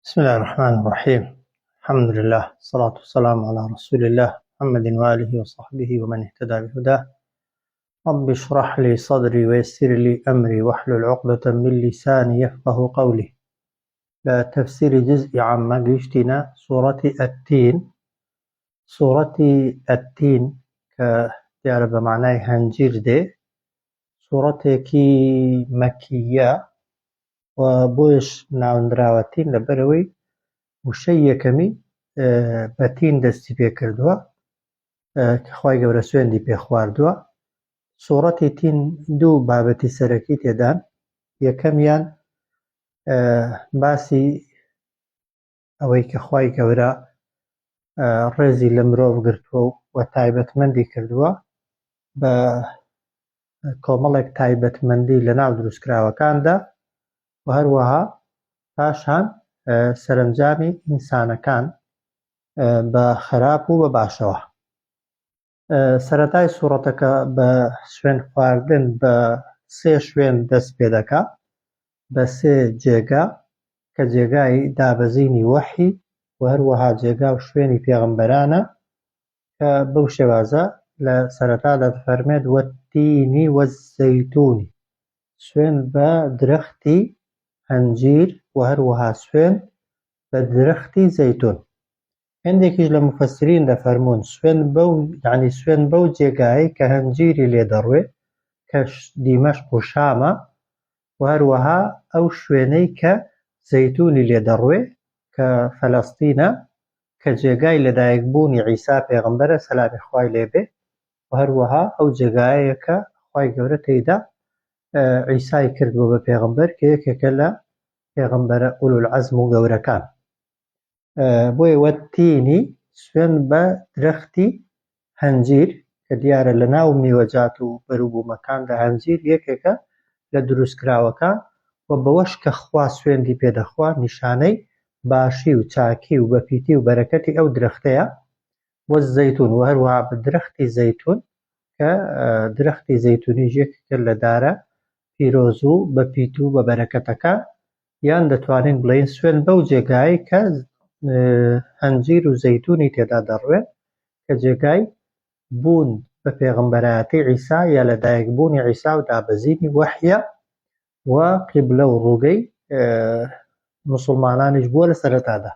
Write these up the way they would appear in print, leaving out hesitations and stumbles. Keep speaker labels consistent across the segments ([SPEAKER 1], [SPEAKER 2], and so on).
[SPEAKER 1] بسم الله الرحمن الرحيم. الحمد لله والصلاة والسلام على رسول الله محمد وآله وصحبه ومن اهتدى بهداه. رب اشرح لي صدري ويسر لي أمري واحلل عقدة من لساني يفقه قولي. لا تفسير جزء عما قشتنا سورة التين. سورة التين كديار بمعنى هنجير دي سورة كي مكية وبوش ناوندراوتين لبروي وشەیەکەمی بەتین دەستی پێ کردووە کە خوای گەورە سوێندی پێ خواردووە. سوورەتی تین دوو بابەتی سەرەکی تێدان. یەکەمیان باسی ئەوەی کە خوای گەورە ڕێزی لە مرۆڤ گرتووە و تایبەتمەندی کردووە بە کۆمەڵێک تایبەتمەندی لە ناو دروستکراوەکاندا و هەروەها پاشان سەرنجامی ئینسانەکان بە خراپ و بە باشەوە. سەرەتای سوورەتەکە بە سوێند خواردن بە سێ شوێن دەست پێ دەکا، بە سێ جێگا کە جێگای دابەزینی وەحی و هەروەها جێگا و شوێنی پێغەمبەرانە کە بەو شێوازە لە سەرەتادا دەفەرمێت وەتتینی وەززەیتوونی، سوێن بە درەختی هەنجیر و هەروەها سوێن بە درەختی زەیتون. هەندێکیش لە مفەسرین دەفەرموون سوێن بەو جێگایی کە هەنجیری لێ دەڕوێ کە دیمەشق و شامە و هەروەها ئەو شوێنەی کە زەیتونی لێ دەڕوێ کە فەلەستینە کە جێگای لەدایکبوونی عیسا پێغەمبەرە سەلامی خوای لێبێ و هەروەها ئەو جێگایەیە کە خوای گەورە تێیدا عیسای کردووە بە پێغەمبەر کە یەکێکە لە پێغەمبەرە ئولوالعەزم و گەورەکان. بۆیە وەتتینی سوێن بە درەختی هەنجیر کە دیارە لە ناو میوەجات و بەرووبوومەکاندا هەنجیر یەکێکە لە دروستکراوەکە و بەوەش کە خوا سوێندی پێدەخوا نیشانەی باشی و چاکی و بەپیتی و بەرەکەتی ئەو درەختەیە. وەززەیتون و هەروەها بە درەختی زەیتون کە درەختی زەیتونیش یەکێکە لە دارە پیرۆز و بەپیت و بە بەرەکەتەکە، یان دەتوانین بڵێین سوێن بەو جێگایی کە هەنجیر و زەیتونی تێدا دەڕوێن کە جێگای بوون بە پێغەمبەرایەتی عیسا یا لەدایکبوونی عیسا و دابەزینی وەحیە و قیبلە و ڕووگەی موسڵمانانیش بووە لە سەرەتادا.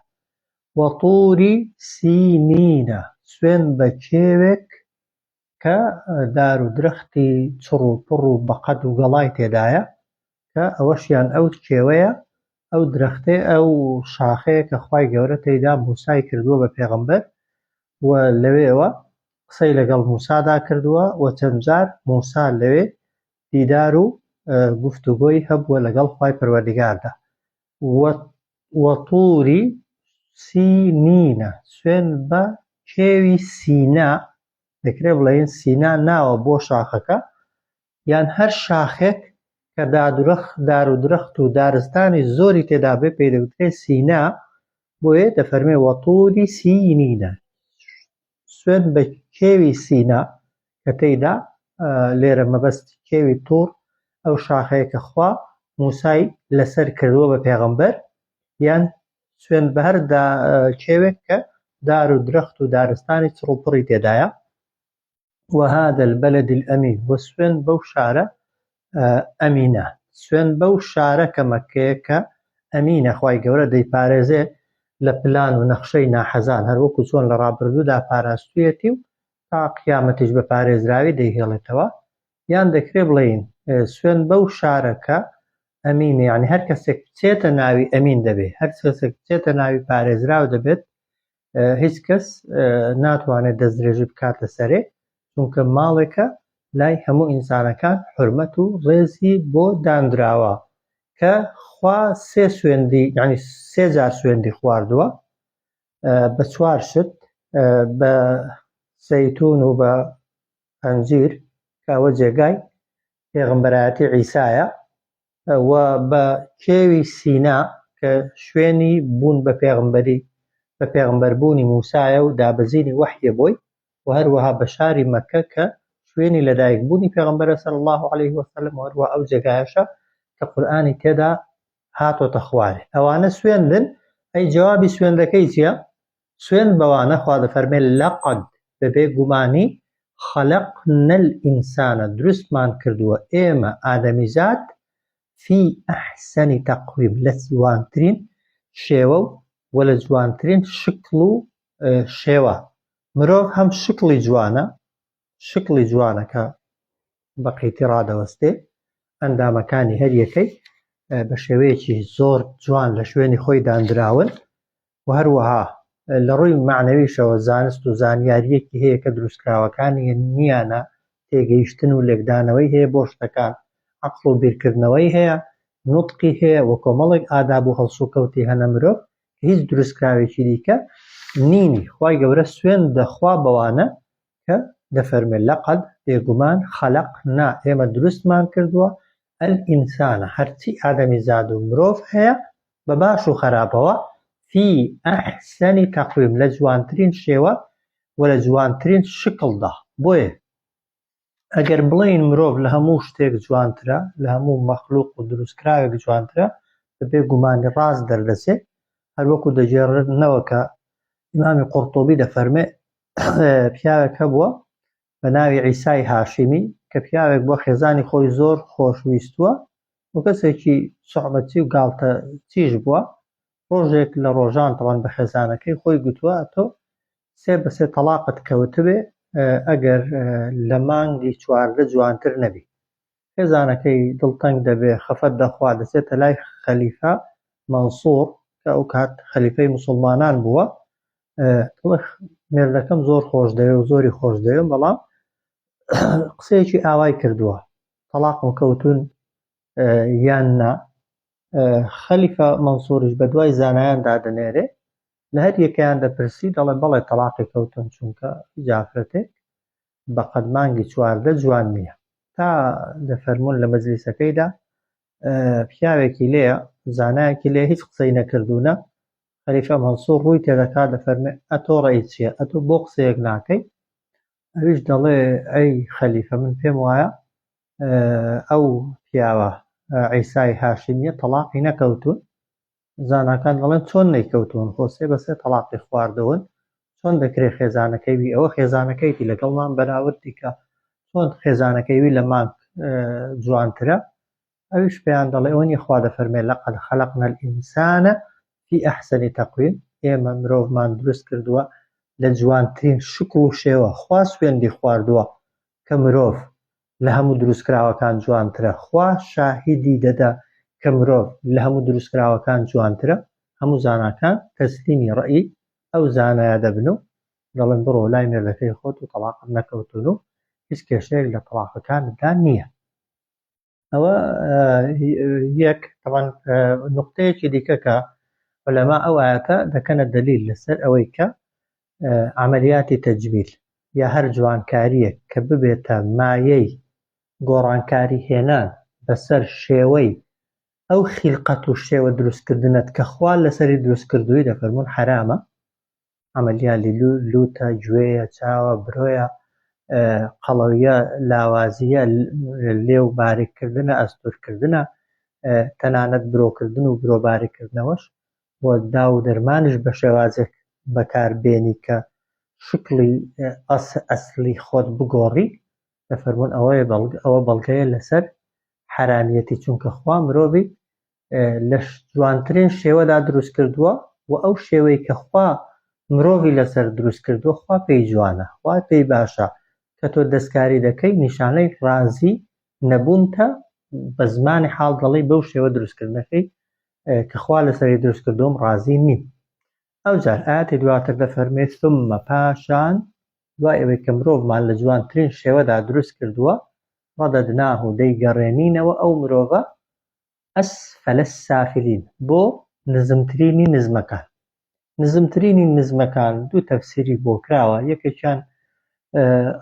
[SPEAKER 1] وەطووری سینینە، سوێن بە کێوێک کە دار و درەختی چڕ و پڕ و بەقەد و گەڵای تێدایە کە ئەوەشیان ئەو کێوەیە ئەو درەختێ ئەو شاخەیە کە خوای گەورە تێیدا موسای کردووە بە پێغەمبەر و لەوێەوە قسەی لەگەڵ موسادا کردووە و چەند جار موسا لەوێ دیدار و گوفتوگۆی هەبووە لەگەڵ خوای پەروەردیگاردا. وەطووری سینینە، سوێن بە کێوی سینا، دەکرێت بڵێن سینا ناوە بۆ شاخەکە یان هەر شاخێک کە دار و درەخت و دارستانی زۆری تێدا بێ پێی دەوترێت سینا. بۆیە دەفەرمێ وەطووری سینینە، سوێن بە کێوی سینا کە تێیدا لێرە مەبەستی کێوی توور ئەو شاخەیە کە خوا موسای لەسەر کردووە بە پێغەمبەر، یان سوێن بە هەر کێوێک کە دار و درەخت و دارستانی چڕ و پڕی تێدایە. وهذا البلد الأمين، وسوێن بەو شارە ئەمینە، سوێن بەو شارە کە مەککەیە کە ئەمینە، خوای گەورە دەیپارێزێ لە پلان و نەخشەی ناحەزان هەر وەکو چۆن لە ڕابردوودا پاراستوویەتی و تا قیامەتیش بە پارێزراوی دەیهێڵێتەوە. یان دەکرێت بڵێین سوێن بەو شارە کە ئەمینە، یعنی هەر کەسێک بچێتە ناوی ئەمین دەبێت، هەر کەسێک بچێتە ناوی پارێزراو دەبێت، هیچ کەس ناتوانێت دەستدرێژی بکات لەسەرێ، چونکە ماڵێکە لای هەموو ئینسانەکان حورمەت و ڕێزی بۆ دانراوە کە خوا سێ جار سوێندی خواردووە بە چوار شت، بە زەیتون و بە هەنجیر کە ئەوە جێگای پێغەمبەرایەتی عیسایە، و بە کێوی سینا کە شوێنی بوون بە پێغەمبەربوونی موسایە و دابەزینی وەحیە بۆی، و هەروەها بە شاری مەککە کە شوێنی لەدایکبوونی پێغەمبەرە صلی الله عليه وسلم، و هەروەها ئەو جێگایەشە کە قورئانی تێدا هاتۆتە خوارێ. ئەوانە سوێندن ئەی جوابی سوێندەکەی چییە؟ سوێند بەوانە خوا دەفەرمێ لەقەد بەبێ گومانی خەلەقنا الئینسانە دروستمان کردووە ئێمە ئادەمیزاد فی ئەحسەنی تەقویم لە جوانترین شێوە و لە جوانترین شکڵ و شێوە. مرۆڤ هەم شکڵی جوانە کە بەقیتی ڕادەوەستێ ئەندامەکانی هەر یەکەی بە شێوەیەکی زۆر جوان لە شوێنی خۆی دانراون و هەروەها لە ڕووی معنەویشەوە زانست و زانیاریەکی هەیە کە دروستکراوەکانی نیانە تێگەیشتن و لێکدانەوەی هەیە بۆ شتەکان عەقڵ و بیرکردنەوەی هەیە نوتقی هەیە و کۆمەڵێک ئاداب و هەڵسوکەوتی هەنە مرۆڤ کە هیچ دروستکراوێکی دیکە نینی. خوای گەورە سوێند دەخوا بەوانە کە دەفەرمێ لەقەد بێگومان خەلەقنا ئێمە دروستمان کردووە ئەلئینسانە هەرچی ئادەمیزاد و مرۆڤ هەیە بە باش و خەراپەوە فی ئەحسەنی تەقویم لە جوانترین شێوە و لە جوانترین شکڵدا. بۆیە ئەگەر بڵێین مرۆڤ لە هەموو شتێک جوانترە لە هەموو مەخلوق و دروستکراوێک جوانترە بەبێ گومانی ڕاست دەردەچێت. هەروەکو دەجێڕنەوە کە ئیمامی قورتوبی دەفەرمێ پیاوێک هەبووە بە ناوی عیسای هاشمی کە پیاوێک بۆ خێزانی خۆی زۆر خۆشویستووە و کەسێکی سوحبەتی و گاڵتە چیش بووە. ڕۆژێک لە ڕۆژان تەوان بە خێزانەکەی خۆی گوتووە تۆ سێ بەسێ تەلاقت کەوتبێ ئەگەر لە مانگی 14 جوانتر نەبی. خێزانەکەی دڵتەنگ دەبێ خەفەت دەخوا دەچێتە لای خەلیفە مەنسوور کە ئەو کات خەلیفەی موسڵمانان بووە مێردەکەم زۆر خۆش دەوێ و زۆری خۆش دەوێ بەڵام قسەیەکی ئاوای کردووە تەلاقم کەوتون یان نا. خەلیفە مەنسووریش بە دوای زانایان دادەنێرێ لە هەر یەکەیان دەپرسی دەڵێ بەڵێ تەلاقی کەوتن چونکە جافرەتێک بە قەد مانگی 14 جوان نییە. تا دەفەرمون لە مەجلیسەکەیدا پیاوێکی لێیە زانایەکی لێ هیچ قسەی نەکردوونە. خەلیفە مەنسوور ڕووی تێدەکات دەفەرمێ ئەتۆ ڕێیت چییە؟ ئەتۆ بۆ قسەیەک ناکەی؟ ئەویش دەڵێ ئەی خەلیفە من پێم وایە ئەو پیاوە عیسای هاشمیە تەلاقی نەکەوتون. زاناکان دەڵێن چۆن نەیکەوتون خۆ سێ بەسێ تەلاقی خواردەون چۆن دەکرێت خێزانەکەیوی ئەوە خێزانەکەیتی لەگەڵمان بەراوردی کە چۆن خێزانەکەیوی لە مانگ جوانترە؟ ئەویش پێیان دەڵێ ئەوە نیە خوا دەفەرمێ لەقەد خەلەقنا الئینسانە فی ئەحسەنی تەقویم ئێمە مرۆڤمان دروست کردووە لە جوانترین شکڵ و شێوە. خوا سوێندی خواردووە کە مرۆڤ لە هەموو دروستکراوەکان جوانترە. خوا شاهیدی دەدا کە مرۆڤ لە هەموو دروستکراوەکان جوانترە. هەموو زاناکان تەسلیمی ڕەئی ئەو زانایە دەبن و دەڵێن بڕۆ لای مێردەکەی خۆت و تەلاقت نەکەوتون و هیچ کێشەیەک لە تەلاقەکانتدا نییە. ئەوە یەک تەمان نوقتەیەکی دیکە کە عولەما ئەو ئاەتە دەکەنە دەلیل لەسەر ئەوەی کە عملیاتی تەجمیل یا هەر جوانکاریەک کە ببێتە مایەی گۆڕانکاری هێنان بەسەر شێوەی ئەو خیلقەت و شێوە دروستکردنت کە خوا لەسەری دروستکردووی دەفەرمون حرامە. عملیاتی لوتە گوێیە چاوە برۆیە قەڵەویە لاوازیە لێو باریکردنە ئەستورکردنە تەنانەت برۆکردن و برۆباریکردنەوەش بۆ دا و دەرمانش بە شێوازێک بەکاربێنی کە شکڵی ئەسلی خۆت بگۆڕی دەفەرمون ئەوە بەڵگەیە لەسەر حرامیەتی چونکە خوا مرۆڤی لە جوانترین شێوەدا دروست کردووە و ئەو شێوەی کە خوا مرۆڤی لەسەر دروست کردووە خوا پێی جوانە خوا پێی باشە کە تۆ دەستکاری دەکەی نیشانەی ڕازی نەبوونتە بە زمانی حاڵ دەڵی بەو شێوە دروستکردنەکەی کە خوا لەسەری دروست کردووم ڕازی نیم. ئەوجار ئاەتی دواتر دەفەرمێ ثومە پاشان دوای ئەوەی کە مرۆڤمان لە جوانترین شێوەدا دروست کردووە ڕەدەدناه و دەیگەڕێنینەوە ئەو مرۆڤە ئەسفەلە السافلین بۆ نزمترینی نزمەکان. نزمترینی نزمەکان دوو تەفسیری بۆ کراوە. یەکێکیان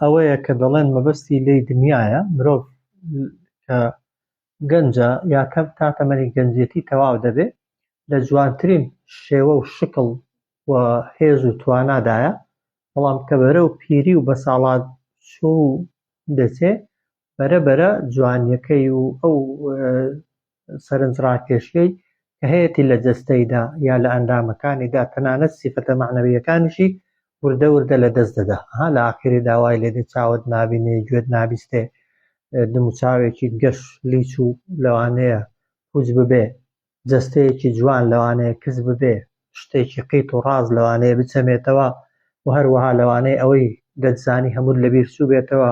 [SPEAKER 1] ئەوەیە کە دەڵێن مەبەستی لێی دنیاە مرۆڤ کە گەنجە یا کەم تا تەمەنی گەنجێتی تەواو دەبێ لە جوانترین شێوە و شکڵ و هێز و توانادایە بەڵام کە بەرە و پیری و بە ساڵات چوو دەچێ بەرەبەرە جوانیەکەی و ئەو سەرنجڕاکێشەی کە هەیەی لە جەستەیدا یا لە ئەندامەکانیدا تەنانەت سیفەتە معنەویەکانیشی وردە وردە لە دەست دەدا. لە ئاخری داوای لێدە چاوت نابینێ، گوێت نابیستێ، دم و چاوێکی گەش لیچ و لەوانەیە پوچ ببێ، جەستەیەکی جوان لەوانەیە کەس ببێ، شتێکی قیت و ڕاز لەوانەیە بچەمێتەوە و هەروەها لەوانەیە ئەوەی دەتزانی هەموو لەبیر چوو بێتەوە،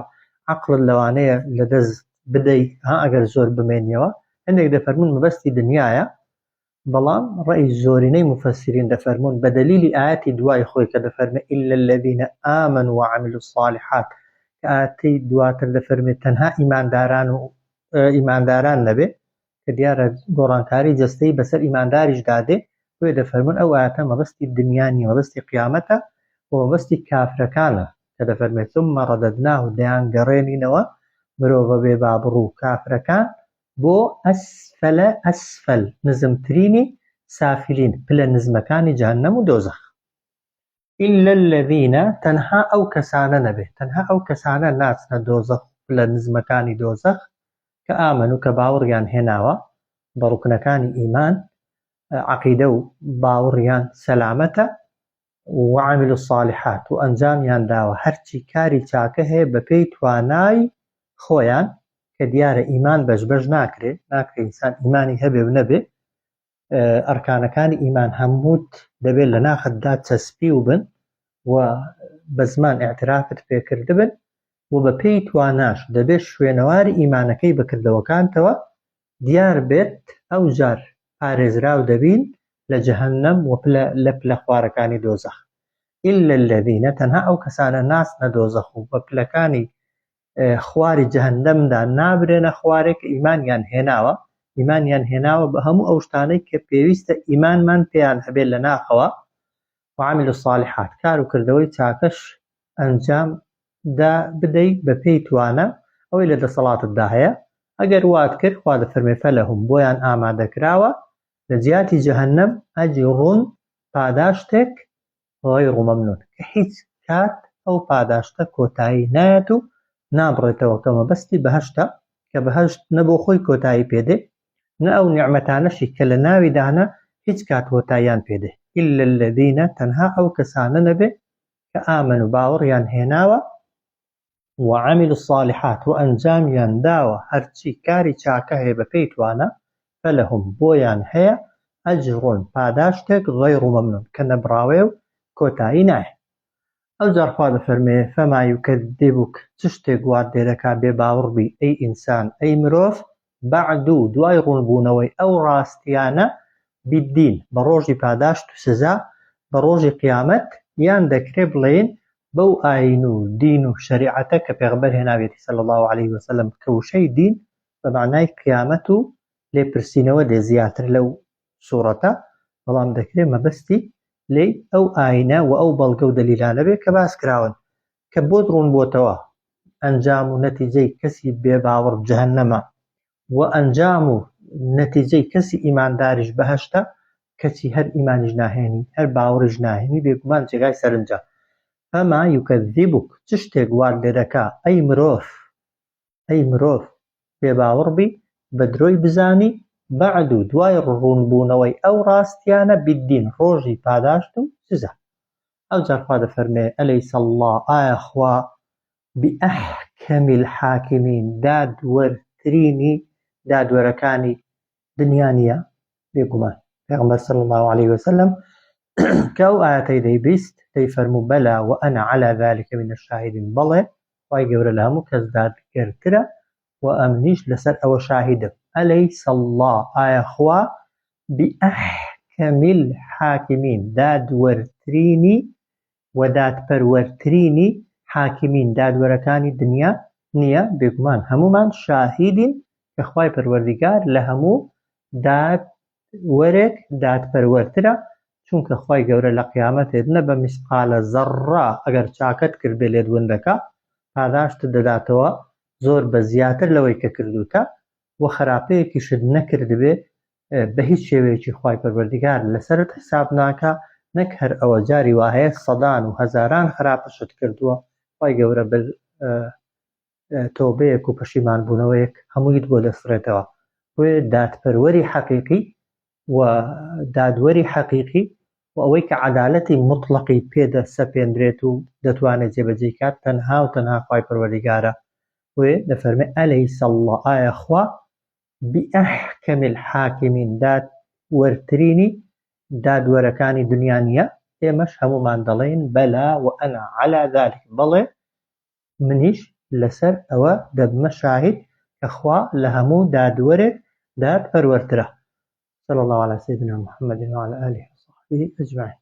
[SPEAKER 1] عەقڵت لەوانەیە لەدەست بدەی ئەگەر زۆر بمێنیەوە. هەندێک دەفەرمون مەبەستی دنیایە، بەڵام ڕەئی زۆرینەی مفەسرین دەفەرمون بە دەلیلی ئاەتی دوای خۆی کە دەفەرمێ إلا الذين آمنوا وعملوا الصالحات، کە ئاەتی دواتر دەفەرمێت تەنها ئیمانداران نەبێ، کە دیارە گۆڕانکاری جەستەی بەسەر ئیمانداریش دادێ، وێ دەفەرمون ئەو ئاەتە مەبەستی دنیا نیە، مەبەستی قیامەتە و مەبەستی کافرەکانە، کە دەفەرمێت ثم رددناه دەیان گەڕێنینەوە مرۆڤە بێ بابڕوو کافرەکان بۆ ئەسفەلە ئەسفەل، نزمترینی سافلین، پلە نزمەکانی جەهەنەم و دۆزەخ. إلا الذين تەنها ئەو کەسانە نەبێت، تەنها ئەو کەسانە ناچنە دۆزەخ پلە نزمەکانی دۆزەخ کە ئامن و کە باوەڕیان هێناوە بە ڕوکنەکانی ئیمان، عەقیدە و باوەڕیان سەلامەتە، وعملوا الصالحات و ئەنجامیان داوە هەرچی کاری چاکە هەیە بە پێی توانای خۆیان، کە دیارە ئیمان بەش ناکرێ ئینسان ئیمانی هەبێ و نەبێ، ئەرکانەکانی ئیمان هەمووت دەبێت لە ناختدا چەسپی و بن و بە زمان ئاعترافت پێکرد بن و بە پێی تواناش دەبێت شوێنەواری ئیمانەکەی بەکردەوەکانتەوە دیار بێت، ئەو جار پارێزراو دەبین لە جەهەنەم و لە پلە خوارەکانی دۆزەخ. إلا الذين تەنها ئەو کەسانە ناچنە دۆزەخ و بە پلەکانی خواری جەهەنەمدا نابرێنە خوارێک ئیمانیان هێناوە بە هەموو ئەو شتانەی کە پێویستە ئیمانمان پێیان هەبێت لە ناخەوە، وعملوا الصالحات کار و کردەوەی چاکەش ئەنجام دا بدەی بە پێی توانە ئەوەی لە دەسەڵاتتدا هەیە. ئەگەر وات کرد خوا دەفەرمێ فەلەهم بۆیان ئامادەکراوە لە جیاتی جەهەنەم ئەجڕون پاداشتێک غەیڕ مەمنون، کە هیچ کات ئەو پاداشتە کۆتایی نایەت و نابڕێتەوە، کە مەبەستی بەهەشتە، کە بەهەشت نە بۆ خۆی کۆتایی پێدێ، نە ئەو نیعمەتانەشی کە لە ناویدانە هیچ کات کۆتاییان پێدێ. إلا الذين تەنها ئەو کەسانە نەبێ کە ئامن و باوەڕیان هێناوە وعملوا الصالحات و ئەنجامیان داوە هەرچی کاری چاکە هەیە بە پێی توانە، فەلەهم بۆیان هەیە ئەجڕون پاداشتێک غەیڕ مەمنون، کە نەبراوێ و کۆتایی نایە. ئەو جار خوا دەفەرمێ فەما یوکەذیبوک چ شتێک وات لێ دەکا بێ باوەڕبی ئەی ئینسان ئەی مرۆڤ بەعدو دوای ڕوونبوونەوەی ئەو ڕاستیانە بیدین بە ڕۆژی پاداشت و سزا، بە ڕۆژی قیامەت، یان دەکرێ بڵێن بەو ئاین و دین و شەریعەتە کە پێغەمبەر هێناوێتی صلی الله عليه وسلم، کە وشەی دین بە معنای قیامەت و لێپرسینەوە دێ زیاتر لەو سوورەتە، بەڵام دەکرێ مەبەستی لێ ئەو ئاینە و ئەو بەڵگە و دەلیلانە بێ کە باس کراون، کە بۆت ڕوون بۆتەوە ئەنجام و نەتیجەی کەسی بێ باوەڕ جەهەنەمە و ئەنجام و نەتیجەی کەسی ئیمانداریش بەهەشتە، کەسی هەر ئیمانیش ناهێنی هەر باوەڕیش ناهێنی بێگومان جێگای سەرنجە. فەما یوکەذیبوک چ شتێک وات لێ دەکا ئەی مرۆڤ بێ باوەڕبی بە درۆی بزانی بەعد و دوای ڕوونبوونەوەی ئەو ڕاستیانە بیدین ڕۆژی پاداشت و سزا. ئەو جار خوا دەفەرمێ ئەلەیس الله ئایا خوا بئەحکەمی الحاکمین دادوەرترینی دادوەرەکانی دنیا نییە؟ بێگومان پێغەمبەر صلی الله عليه وسلم کە ئەو ئاەتەی دەیبیست دەیفەرموو بەلا وأنا على ذلك من الشاهدین، بەڵێ خوای گەورە لە هەموو کەس دادگەرترە و ئەمنیش لەسەر ئەوە شاهیدم. ئەلەیس الله ئایا خوا بئەحکەمی الحاکمین دادوەرترینی و دادپەروەرترینی حاکمین دادوەرەکانی دنیا نییە؟ بێگومان هەمومان شاهیدین کە خوای پەروەردیگار لە هەموو دادوەرێک دادپەروەرترە، چونکە خوای گەورە لە قیامەتێ نە بە میسقالە زەڕە ئەگەر چاکەت کرد بێ لێت وندەکە پاداشت دەداتەوە زۆر بە زیاتر لەوەی کە کردوتە، و خراپەیەکیشت نەکرد بێ بە هیچ شێوەیەکی خوای پەروەردیگار لەسەرت حساب ناکە، نەک هەر ئەوە جاری وهەیە سەدان و هەزاران خراپەشت کردووە خوای گەورە بە تۆبەیەک و پەشیمان بوونەوەیەک هەموویت بۆ دەسڕێتەوە. بۆیە دادپەروەری حەقیقی و دادوەری حەقیقی و ئەوەی کە عەدالەتی موتڵەقی پێدە سەپێندرێت و دەتوانێت جێبەجێ کات تەنها و تەنها خوای پەروەردیگارە. وێ دەفەرمێ ئەلەیس الله، ئایا خوا بئەحکەم الحاکمین دادوەرترینی دادوەرەکانی دنیا نییە؟ ئێمەش هەمومان دەڵێن بەلا و ئەنا عەلا ذالک، بەڵێ منیش لەسەر ئەوە دەبمە شاهید کە خوا لە هەموو دادوەرێک دادپەروەرترە. صلى الله على سيدنا محمد وعلى آله وصحبه أجمعين.